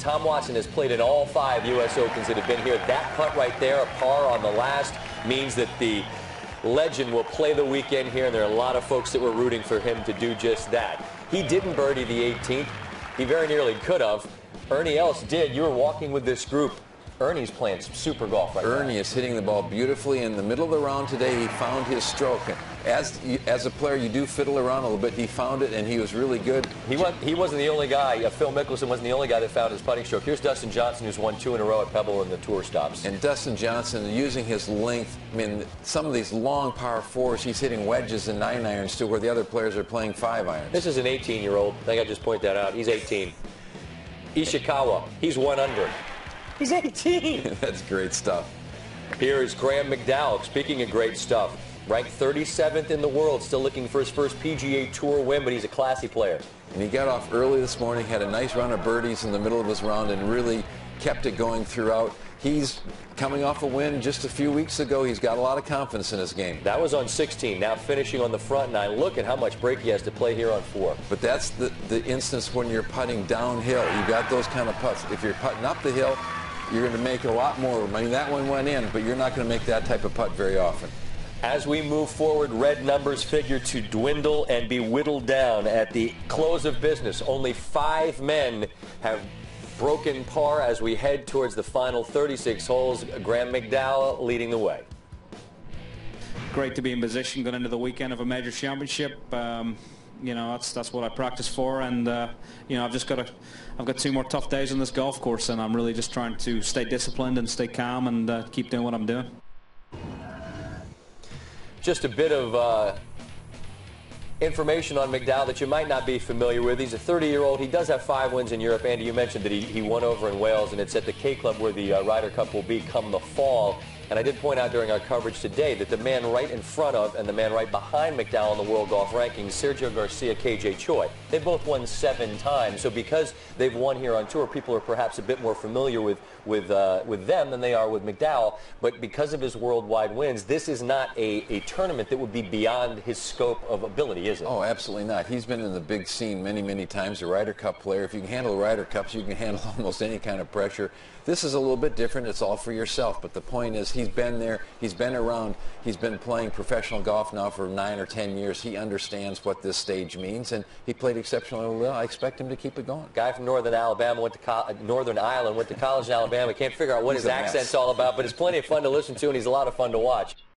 Tom Watson has played in all 5 U.S. Opens that have been here. That putt right there, a par on the last, means that the legend will play the weekend here, and there are a lot of folks that were rooting for him to do just that. He didn't birdie the 18th. He very nearly could have. Ernie Els did. You were walking with this group. Ernie's playing some super golf right now. Ernie is hitting the ball beautifully. In the middle of the round today, he found his stroke. As a player, you do fiddle around a little bit. He found it, and he was really good. He wasn't the only guy. Phil Mickelson wasn't the only guy that found his putting stroke. Here's Dustin Johnson, who's won 2 in a row at Pebble in the tour stops. And Dustin Johnson, using his length, I mean, some of these long par 4s, he's hitting wedges and 9-irons too, where the other players are playing 5-irons. This is an 18-year-old. I think I just point that out. He's 18. Ishikawa, he's 1 under. He's 18. That's great stuff. Here is Graeme McDowell. Speaking of great stuff, ranked 37th in the world, still looking for his first PGA Tour win, but he's a classy player. And he got off early this morning, had a nice run of birdies in the middle of his round, and really kept it going throughout. He's coming off a win just a few weeks ago. He's got a lot of confidence in his game. That was on 16. Now finishing on the front 9. Look at how much break he has to play here on 4. But that's the instance when you're putting downhill. You've got those kind of putts. If you're putting up the hill, you're going to make a lot more. I mean, that one went in, but you're not going to make that type of putt very often. As we move forward, red numbers figure to dwindle and be whittled down. At the close of business, only 5 men have broken par as we head towards the final 36 holes. Graeme McDowell leading the way. Great to be in position going into the weekend of a major championship. You know, that's what I practice for, and you know, I've got 2 more tough days on this golf course, and I'm really just trying to stay disciplined and stay calm and keep doing what I'm doing. Just a bit of information on McDowell that you might not be familiar with. He's a 30-year-old. He does have 5 wins in Europe. Andy, you mentioned that he won over in Wales, and it's at the K Club where the Ryder Cup will be come the fall. And I did point out during our coverage today that the man right in front of and the man right behind McDowell in the world golf rankings, Sergio Garcia, KJ Choi, they both won 7 times. So because they've won here on tour, people are perhaps a bit more familiar with them than they are with McDowell. But because of his worldwide wins, this is not a tournament that would be beyond his scope of ability, is it? Oh, absolutely not. He's been in the big scene many, many times, a Ryder Cup player. If you can handle Ryder Cups, you can handle almost any kind of pressure. This is a little bit different. It's all for yourself. But the point is, he's been there. He's been around. He's been playing professional golf now for 9 or 10 years. He understands what this stage means, and he played exceptionally well. I expect him to keep it going. Guy from Northern Alabama, Northern Ireland, went to college in Alabama. Can't figure out what his accent's all about, but it's plenty of fun to listen to, and he's a lot of fun to watch.